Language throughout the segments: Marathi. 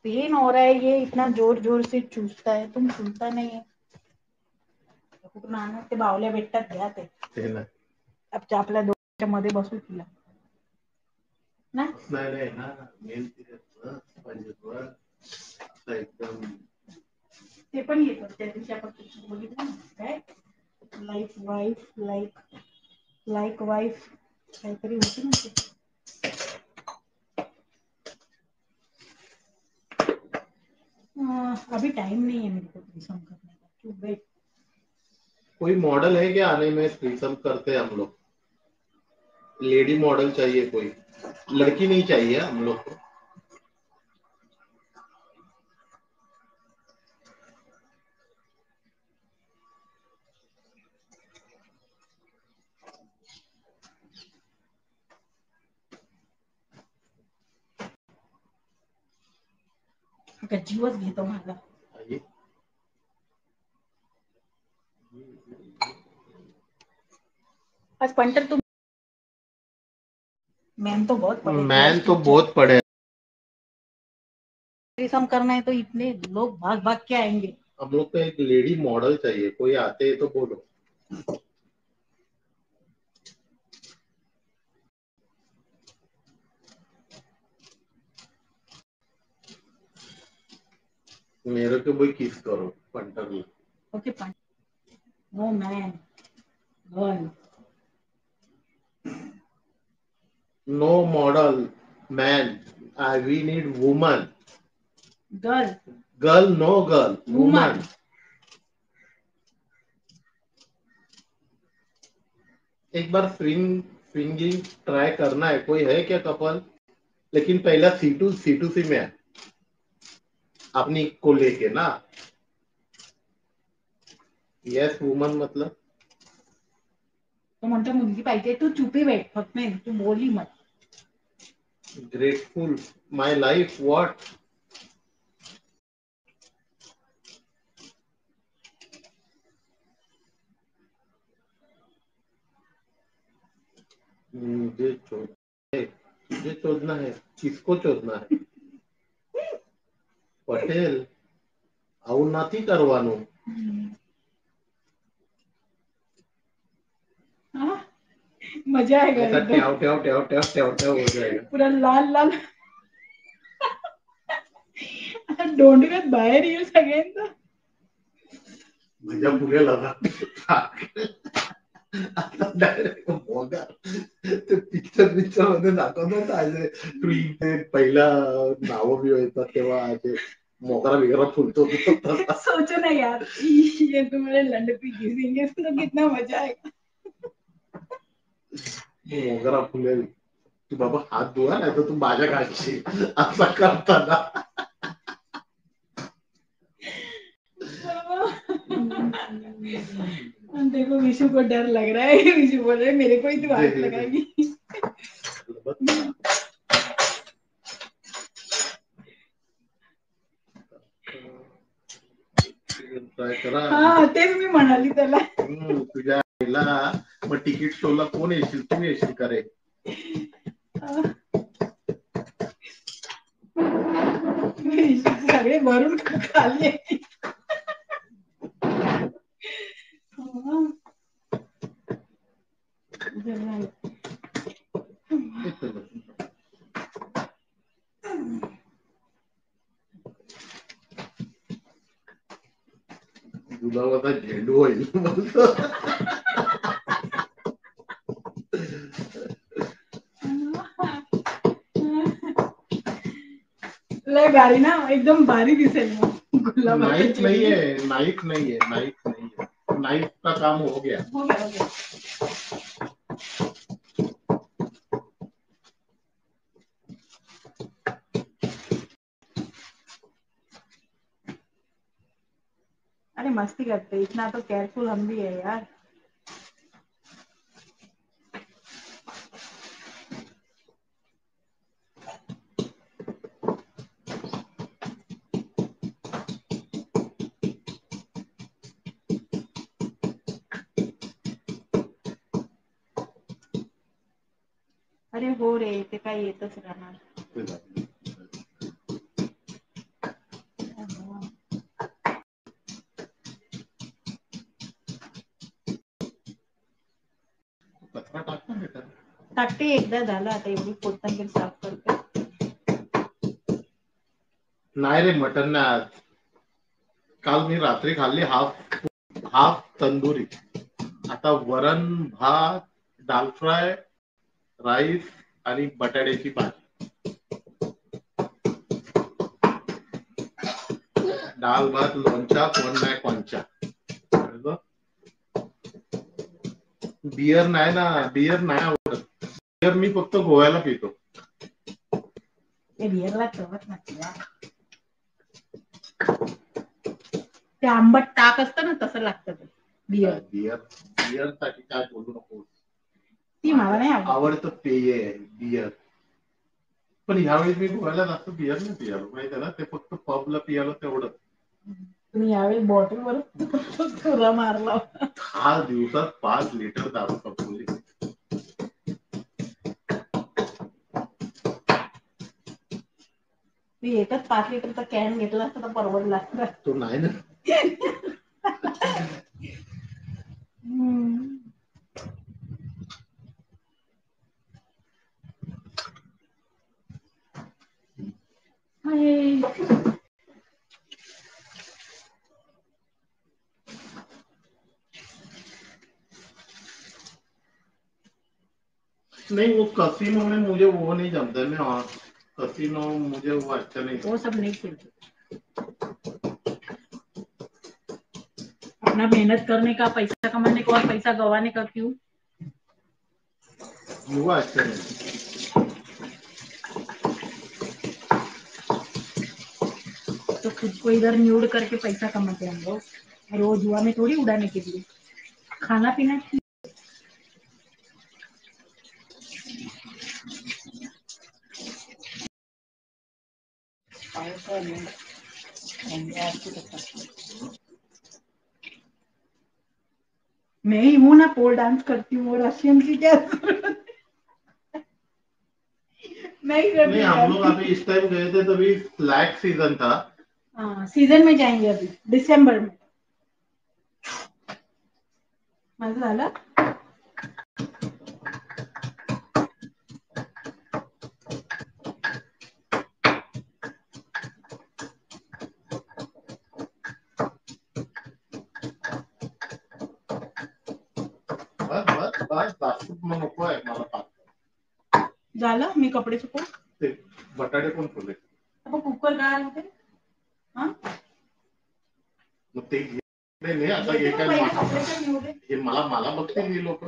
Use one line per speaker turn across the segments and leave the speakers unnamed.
पेन हो रहा है, ये इतना जोर जोर से चूसता है, तुम सुनता नहीं है। कुठून आणत ते बावल्या भेटतात, घ्या ते ना. आपल्या दोघांच्या मध्ये बसू तिला ना. नाही ना, मेन एकदम ते पण येतं त्या दिवशी आपण बघितलं ना, काय लाईक वाईफ लाईक वाईफ काहीतरी होती ना ते. अभी टाइम नहीं है मेरे को थ्रीसम करने का, क्यों वेट। कोई मॉडल है क्या आने में, थ्रीसम करते हैं हम लोग, लेडी मॉडल चाहिए कोई, लड़की नहीं चाहिए हम लोग को। जीवच घेतो माझा। आज पंटर तुम मैन तो बहुत पड़े थ्रीसम करना है तो इतने लोग भाग भाग के आएंगे। हम लोग को एक लेडी मॉडल चाहिए, कोई आते हैं तो बोलो। मेरे को भी किस करो पंटर में। Okay no man girl, no model man, we need woman. Girl girl no girl woman. एक बार स्विंगिंग ट्राई करना है, कोई है क्या कपल, लेकिन पहला C2C में है अपनी को लेके ना। यस वुमन मतलब तो म्हणतो मुलगी पाहिजे, तू चुपी बैठ फक्त, नाही तू बोली मत। ग्रेटफुल माय लाइफ व्हाट, मुझे चोदना है, किसको चोदना है? पटेल આવું નથી કરવાનું। मजा आएगा, ट्याव ट्याव ट्याव ट्याव ट्याव ट्याव हो जाएगा, पूरा लाल लाल डोंडक्यात बाहेर येईल सगळ्यांचा। माझ्या पुऱ्याला डायरेक्ट मोगा ते पिक्चर मध्ये दाखवत होता, पहिला नाव बी येतात तेव्हा मोगरा बिगरा फुलतो। सोचो ना यार, ये तुम्हारे लंड पे घिसेंगे तो कितना मजा आएगा। मोगरा फुलेल तू बाबा, हात धुवा नाही तर तू माझ्या घालशील असा करताना। देखो विशु को डर लग रहा है, विशु बोल रहे मेरे को ही तू हाथ लगाएगी। हा तेच मी म्हणाली त्याला, तुझ्या आईला मग तिकीट शोला कोण येशील, तू येशील का रे? सगळे भरून खाली गुलाबाचा झेंडू होईल बोलतो। लय भारी ना, एकदम भारी दिसेल मग। नाइफ नहीं है, नाइफ नहीं है, नाइफ नहीं है, नाइफ का काम हो गया, हो गया, हो गया। अरे मस्ती करते, इतना तो केयरफुल हम भी है यार। अरे हो रे, ते काय येतच राहणार।
टाकते एकदा झालं आता एवढी कोथिंबीर साफ करते.
नाही रे मटन नाही आज. काल मी रात्री खाल्ली हाफ तंदुरी. आता वरण भात दाल फ्राय राईस आणि बटाट्याची भाजी. डाळ भात लोणचा कोण नाही कोणचा. बियर नाही ना, बियर नाही आवडत. बियर मी फक्त गोव्याला पितो.
बियरला चवच नसते. ते आंबट ताक असतं ना तसं लागतं ते बियर.
बियर साठी काय बोलू नको.
ती मला नाही
आवडतं पेय आहे बियर. पण ह्यावेळी मी गोव्याला जास्त बियर नाही पियालो माहिती ना, ते फक्त पबला पियालो तेवढं.
तुम्ही यावेळी बॉटलवर तुरा मारला.
6 दिवसात 5 लिटर दारू संपवली.
मी एकच 5 लिटरचा कॅन घेतला असता तर परवडला असता.
तो नाही ना. नहीं वो कसिनो में मुझे वो नहीं जमता है. मैं कसिनो मुझे वो अच्छा नहीं.
वो सब नहीं खेलते. अपना मेहनत करने का, पैसा कमाने का और पैसा गंवाने का क्यों?
युवा अच्छा नहीं.
तो खुद को इधर न्यूड करके पैसा कमाते हैं हम लोग. रोज जुआ में थोड़ी उड़ाने के लिए. खाना पीना मैं ही हूं ना पोल डांस करती हूँ. रशियन की क्या
नहीं हम लोग अभी इस टाइम गए थे तभी फ्लैग सीजन था.
हाँ सीजन में जाएंगे अभी दिसंबर में. माझं झालं.
बस नको आहे मला पाच.
झालं मी कपडे सुकवून.
ते बटाटे कोण ठेवले.
कुकर गाळायला होते.
मग ते नाही आता हे काय हे मला बघतील ही लोक.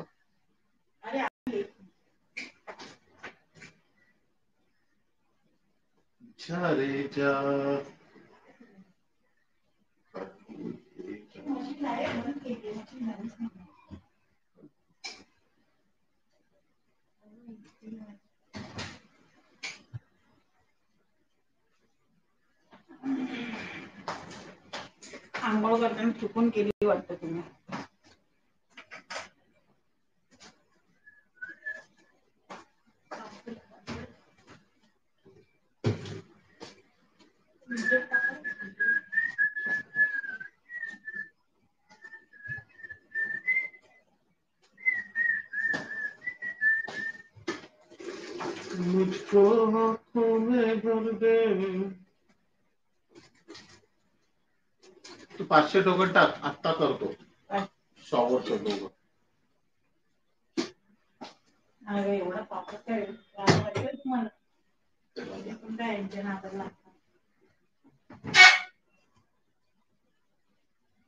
जा रे जा.
आंघोळ करताना चुकून केली वाटतं तुम्ही.
मुझको आँखों में भर दे. तू 500 टोकन टाक आत्ता करतो. शॉवरचं दोघं.
अरे एवढा पापड काय तुम्हाला. काय यांच्या नादाला लागतात.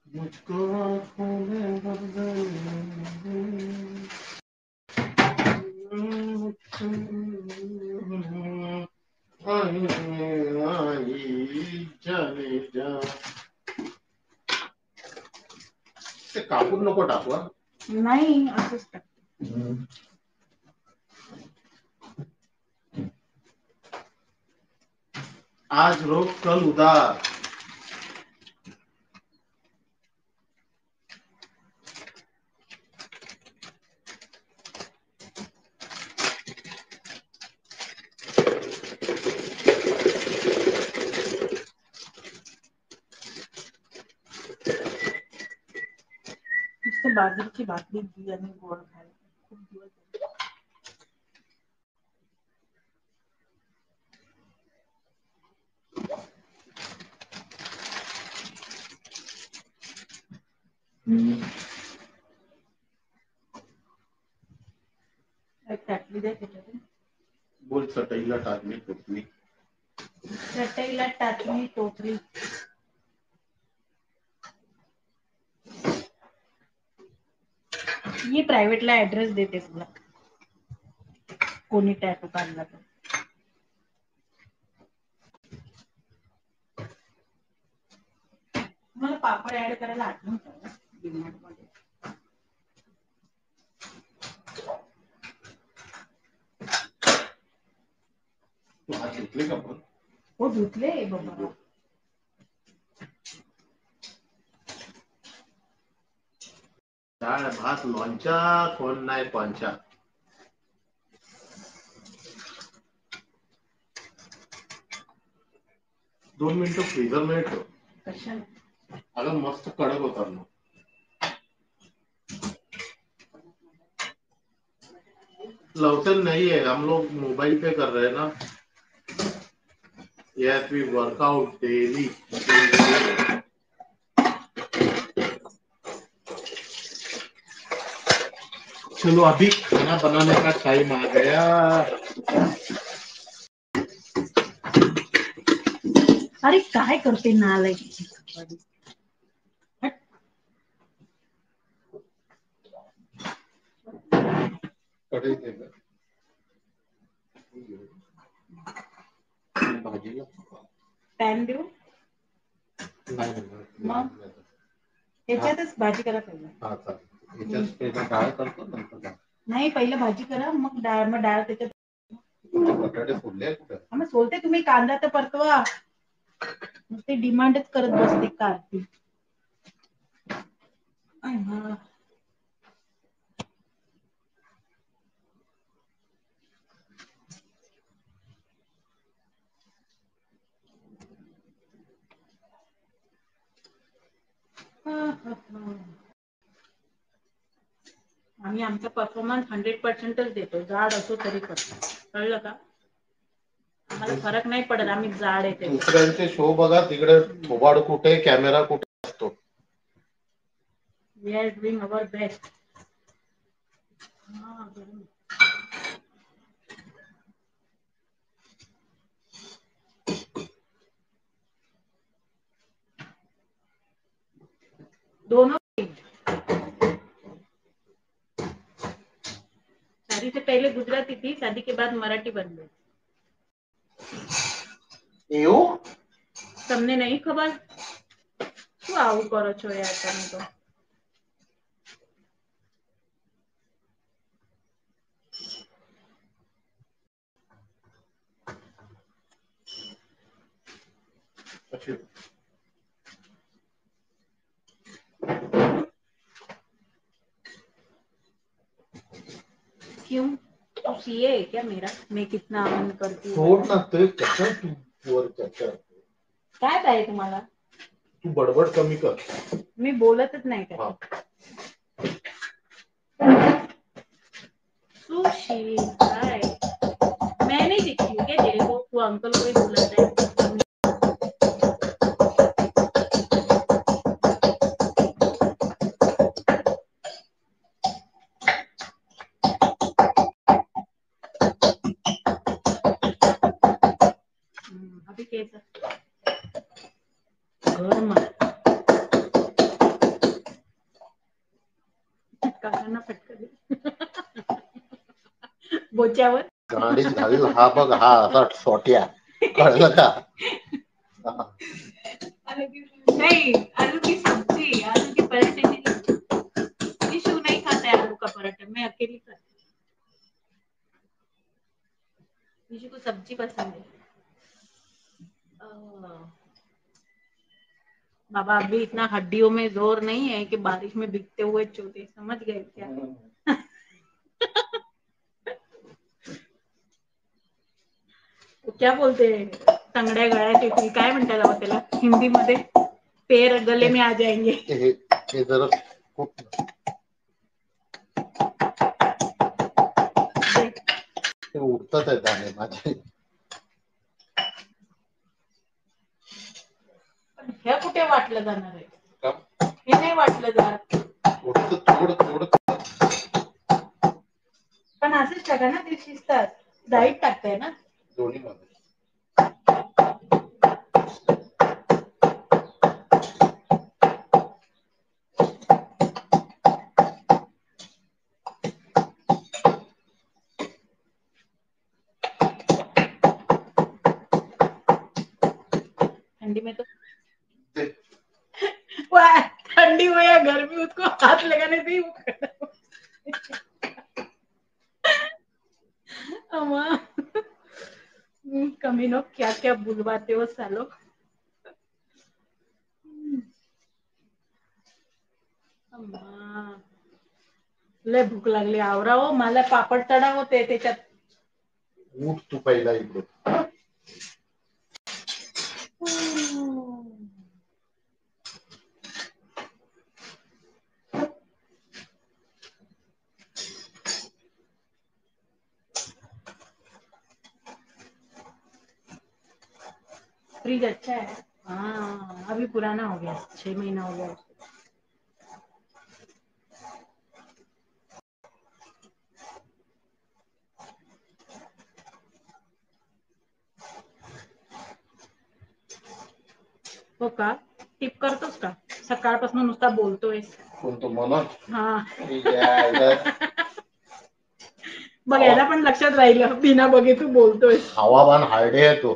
मुझको आँखों में भर दे. चले जा. ते कापून नको टाकू.
नाही असंच टाक.
आज रोग कल उधार.
नुसतं बाजरीची भाकरी आणि गोड खायला खूप दिवस. टाकली द्या त्याच्यातून.
बोल चटईला टाकली टोपली.
चटईला टाकली टोपली. मी प्रायव्हेटला ऍड्रेस देते तुला, कोणी टॅटू काढला तर. मला पापड ऍड करायला आठवण कर डीमार्ट मध्ये.
तू हात धुतले का पण?
हो धुतले बाबा.
डाळ भात लोणच्या कोण नाही पंचा. 2 मिनिटं फ्रीझर मध्ये ठेव.
कशाला?
अगं मस्त कडक होतात मग. लवकर नहीं है, हम लोग मोबाइल पे कर रहे हैं ना. Yes, we work out daily. चलो अभी खाना बनाने का टाइम आ गया.
अरे काय करते नालायक.
कढई दे गं. भाजीला
पॅन देऊ?
नाही
मग ह्याच्यातच भाजी करा पहिला.
हा चालेल. ह्याच्यात पहिला डाळ करतो नंतर.
नाही पहिलं भाजी करा मग डाळ त्याच्यात.
बटाटे फोडले कुठे?
मग सोलते तुम्ही कांदा तर परतवा. ते डिमांडच करत बसते कारची. आम्ही आमचा परफॉर्मन्स 100%च देतो, जाड असो तरी पण. कळलं का? आम्हाला फरक नाही पडत आम्ही जाड आहे ते.
दुसऱ्यांचे शो बघा तिकडे थोबाड कुठे कॅमेरा कुठे असतो.
We are doing our best. दोनों शादी से पहले गुजराती थी, शादी के बाद मराठी बन गई.
એવું?
તમને નહીં ખબર? શું આવું કરો છો યાર તમે તો?
પછી
क्यों? तू सीए है क्या मेरा? मैं कितना अमन करती हूँ.
सोड ना ते कसं तू वर चर्चा.
काय पाहिजे तुम्हाला?
तू बडबड कमी कर.
मी बोलतच नाही का. सुशी हाय. मैं नहीं दिखती हूँ क्या तेरे को? तू अंकल को ही बुलाता है. अभी कैसा? गरम काकांना फटका बोच्यावर
गाडीत घालील हा बघ हा असा सोट्या कळलं का.
नहीं आलू की सब्जी, आलू के पराठे नहीं. इशू नहीं खाता है आलू का पराठा, मैं अकेली खाती हूँ. किसी को सब्जी पसंद है. बाबा अभी इतना हड्डियों में जोर नहीं है कि बारिश में भीगते हुए चोटे. समझ गए क्या? क्या बोलते टंगड्या गळ्यात येतील काय म्हणतात त्याला हिंदी मध्ये? पैर गले में आ जाएंगे.
हे जरा ते उठतात आहे दाणे माझे.
हे कुठे वाटलं जाणार आहे? हे नाही वाटलं जात. पण असंच टाका ना, ते शिजतात. डाळीत टाकताय ना
दोन्ही मध्ये.
ठंडी में तो ठंडी हो या गर्मी, उसको हाथ लगाने से ही कमी नो क्या क्या बुलवाते हो सालो. लय भूक लागली. आवरा हो, मला पापड तळा होते त्याच्यात.
उठ तू पहिला इकडे.
फ्रिज अच्छा है. हाँ अभी पुराना हो गया, 6 महीना हो गया. हो का, टिप करतोस का? सकाळपासून नुसता बोलतोय.
कोणतो मनोज?
हा. बघ याला पण लक्षात राहिलं, बिना बघे तू बोलतोय.
हवामान हार्डे आहे तो.